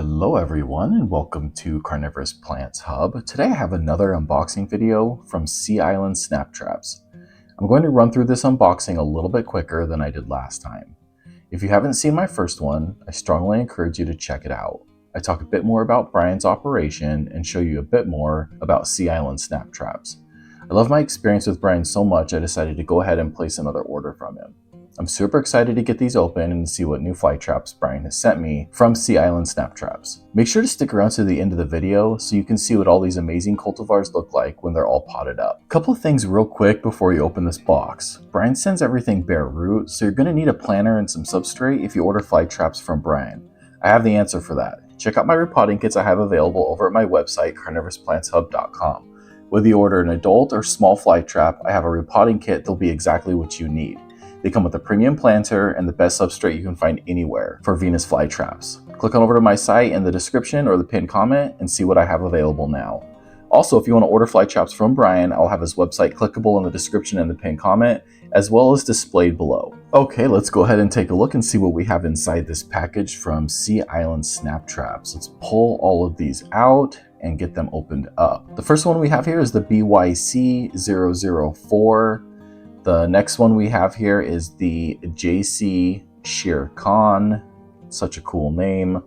Hello everyone and welcome to Carnivorous Plants Hub. Today I have another unboxing video from Sea Island SnapTraps. I'm going to run through this unboxing a little bit quicker than I did last time. If you haven't seen my first one, I strongly encourage you to check it out. I talk a bit more about Brian's operation and show you a bit more about Sea Island SnapTraps. I love my experience with Brian so much I decided to go ahead and place another order from him. I'm super excited to get these open and see what new Flytraps Brian has sent me from Sea Island SnapTraps. Make sure to stick around to the end of the video so you can see what all these amazing cultivars look like when they're all potted up. A couple of things real quick before you open this box. Brian sends everything bare root, so you're going to need a planter and some substrate if you order Flytraps from Brian. I have the answer for that. Check out my repotting kits I have available over at my website, carnivorousplantshub.com. Whether you order an adult or small fly trap, I have a repotting kit that'll be exactly what you need. They come with a premium planter and the best substrate you can find anywhere for Venus flytraps. Click on over to my site in the description or the pinned comment and see what I have available now. Also, if you want to order flytraps from Brian, I'll have his website clickable in the description and the pinned comment, as well as displayed below. Okay, let's go ahead and take a look and see what we have inside this package from Sea Island SnapTraps. Let's pull all of these out and get them opened up. The first one we have here is the BYC004. The next one we have here is the JC Shere Khan, such a cool name.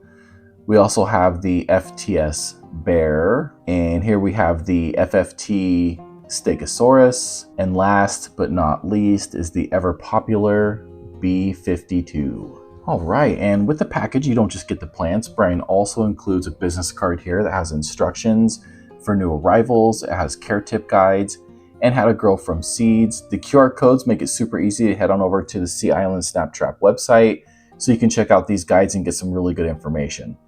We also have the FTS Bear, and here we have the FFT Stegosaurus, and last but not least is the ever popular B52. All right, and with the package, you don't just get the plants. Brian also includes a business card here that has instructions for new arrivals. It has care tip guides and how to grow from seeds. The QR codes make it super easy to head on over to the Sea Island SnapTrap website so you can check out these guides and get some really good information.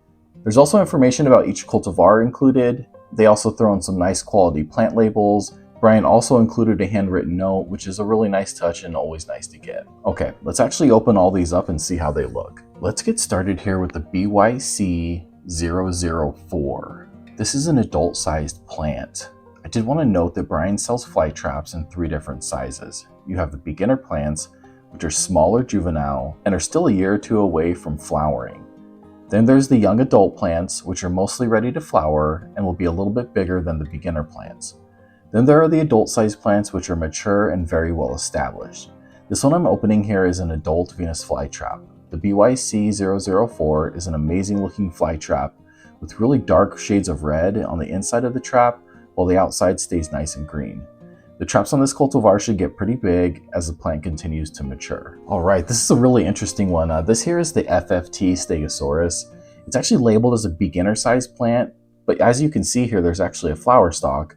There's also information about each cultivar included. They also throw in some nice quality plant labels. Brian also included a handwritten note, which is a really nice touch and always nice to get. Okay, let's actually open all these up and see how they look. Let's get started here with the BYC004. This is an adult-sized plant. I did want to note that Brian sells flytraps in 3 different sizes. You have the beginner plants, which are smaller juvenile and are still a year or 2 away from flowering. Then there's the young adult plants, which are mostly ready to flower and will be a little bit bigger than the beginner plants. Then there are the adult-sized plants, which are mature and very well established. This one I'm opening here is an adult Venus flytrap. The BYC004 is an amazing looking flytrap with really dark shades of red on the inside of the trap, while the outside stays nice and green. The traps on this cultivar should get pretty big as the plant continues to mature. All right, this is a really interesting one. This here is the FFT Stegosaurus. It's actually labeled as a beginner-sized plant, but as you can see here, there's actually a flower stalk,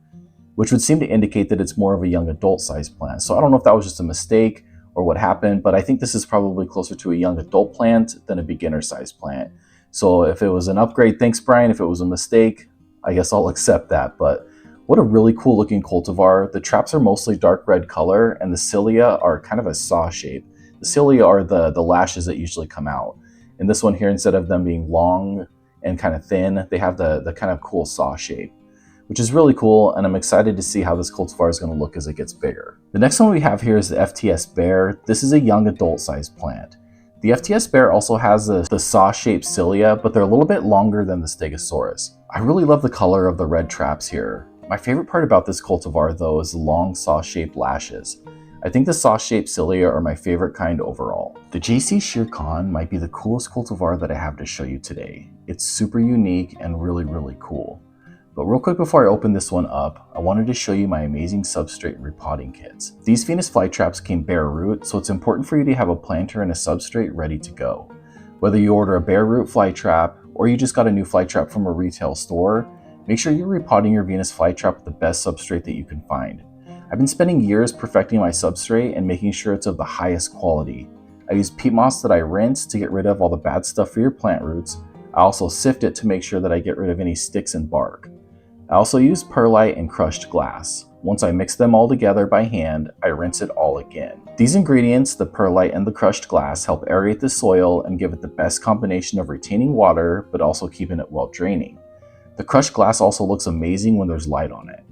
which would seem to indicate that it's more of a young adult-sized plant. So I don't know if that was just a mistake or what happened, but I think this is probably closer to a young adult plant than a beginner-sized plant. So if it was an upgrade, thanks Brian. If it was a mistake, I guess I'll accept that. But what a really cool looking cultivar. The traps are mostly dark red color and the cilia are kind of a saw shape. The cilia are the lashes that usually come out. And this one here, instead of them being long and kind of thin, they have the kind of cool saw shape, which is really cool. And I'm excited to see how this cultivar is going to look as it gets bigger. The next one we have here is the FTS Bear. This is a young adult sized plant. The FTS Bear also has the saw-shaped cilia, but they're a little bit longer than the Stegosaurus. I really love the color of the red traps here. My favorite part about this cultivar though is the long saw-shaped lashes. I think the saw-shaped cilia are my favorite kind overall. The JC Shere Khan might be the coolest cultivar that I have to show you today. It's super unique and really cool. But real quick before I open this one up, I wanted to show you my amazing substrate and repotting kits. These Venus flytraps came bare root, so it's important for you to have a planter and a substrate ready to go. Whether you order a bare root flytrap or you just got a new flytrap from a retail store, make sure you're repotting your Venus flytrap with the best substrate that you can find. I've been spending years perfecting my substrate and making sure it's of the highest quality. I use peat moss that I rinse to get rid of all the bad stuff for your plant roots. I also sift it to make sure that I get rid of any sticks and bark. I also use perlite and crushed glass. Once I mix them all together by hand, I rinse it all again. These ingredients, the perlite and the crushed glass, help aerate the soil and give it the best combination of retaining water, but also keeping it well draining. The crushed glass also looks amazing when there's light on it.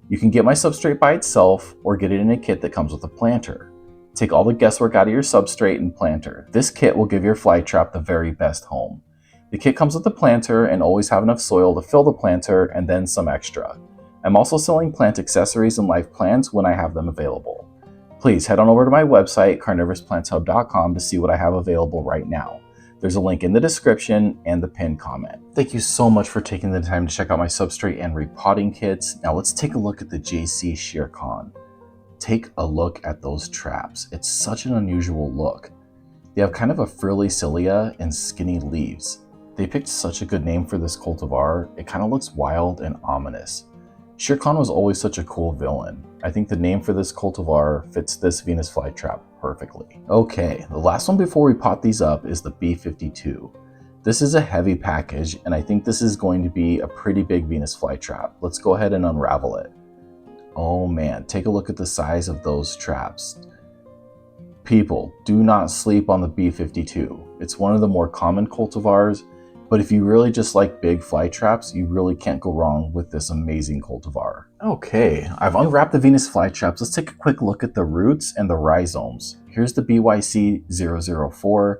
You can get my substrate by itself or get it in a kit that comes with a planter. Take all the guesswork out of your substrate and planter. This kit will give your fly trap the very best home. The kit comes with a planter and always have enough soil to fill the planter and then some extra. I'm also selling plant accessories and live plants when I have them available. Please head on over to my website, carnivorousplantshub.com, to see what I have available right now. There's a link in the description and the pinned comment. Thank you so much for taking the time to check out my substrate and repotting kits. Now let's take a look at the JC Sheercon. Take a look at those traps. It's such an unusual look. They have kind of a frilly cilia and skinny leaves. They picked such a good name for this cultivar. It kind of looks wild and ominous. Sheercon was always such a cool villain. I think the name for this cultivar fits this Venus flytrap perfectly. Okay, the last one before we pot these up is the B52. This is a heavy package, and I think this is going to be a pretty big Venus flytrap. Let's go ahead and unravel it. Oh man, take a look at the size of those traps. People, do not sleep on the B52. It's one of the more common cultivars, but if you really just like big fly traps, you really can't go wrong with this amazing cultivar. Okay, I've unwrapped the Venus flytraps. Let's take a quick look at the roots and the rhizomes. Here's the BYC004.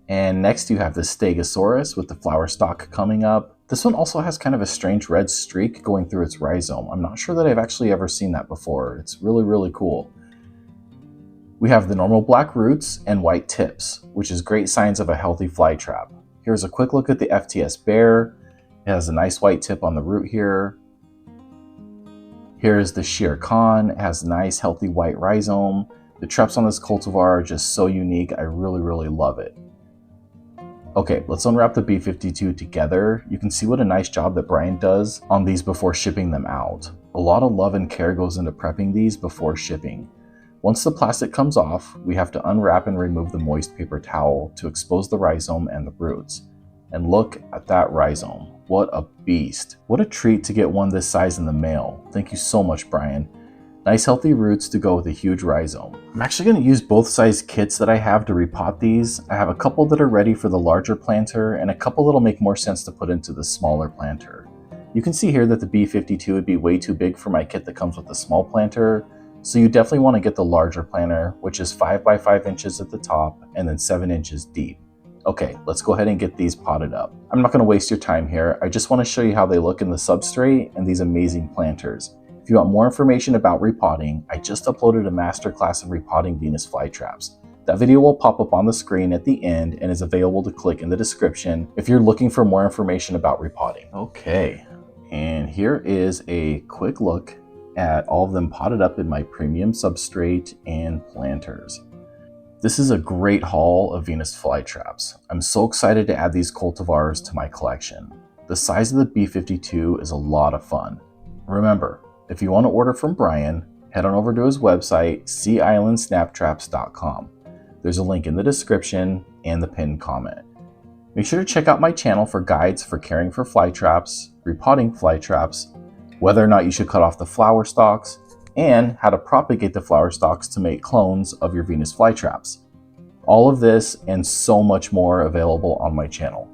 And next you have the Stegosaurus with the flower stalk coming up. This one also has kind of a strange red streak going through its rhizome. I'm not sure that I've actually ever seen that before. It's really, really cool. We have the normal black roots and white tips, which is great signs of a healthy fly trap. Here's a quick look at the FTS bear. It has a nice white tip on the root here. Here's the Sheercon. It has nice healthy white rhizome. The traps on this cultivar are just so unique. I really, really love it. Okay, let's unwrap the B52 together. You can see what a nice job that Brian does on these before shipping them out. A lot of love and care goes into prepping these before shipping. Once the plastic comes off, we have to unwrap and remove the moist paper towel to expose the rhizome and the roots. And look at that rhizome. What a beast. What a treat to get one this size in the mail. Thank you so much, Brian. Nice healthy roots to go with a huge rhizome. I'm actually going to use both size kits that I have to repot these. I have a couple that are ready for the larger planter and a couple that'll make more sense to put into the smaller planter. You can see here that the B52 would be way too big for my kit that comes with the small planter, so you definitely want to get the larger planter, which is 5 by 5 inches at the top and then 7 inches deep. Okay, let's go ahead and get these potted up. I'm not going to waste your time here. I just want to show you how they look in the substrate and these amazing planters. If you want more information about repotting, I just uploaded a masterclass of repotting Venus flytraps. That video will pop up on the screen at the end and is available to click in the description if you're looking for more information about repotting. Okay, and here is a quick look at all of them potted up in my premium substrate and planters. This is a great haul of Venus flytraps. I'm so excited to add these cultivars to my collection. The size of the B52 is a lot of fun. Remember, if you want to order from Brian, head on over to his website, SeaIslandSnapTraps.com. There's a link in the description and the pinned comment. Make sure to check out my channel for guides for caring for fly traps, repotting fly traps, whether or not you should cut off the flower stalks, and how to propagate the flower stalks to make clones of your Venus flytraps. All of this and so much more available on my channel.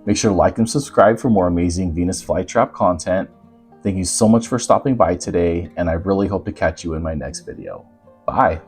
Make sure to like and subscribe for more amazing Venus flytrap content. Thank you so much for stopping by today, and I really hope to catch you in my next video. Bye!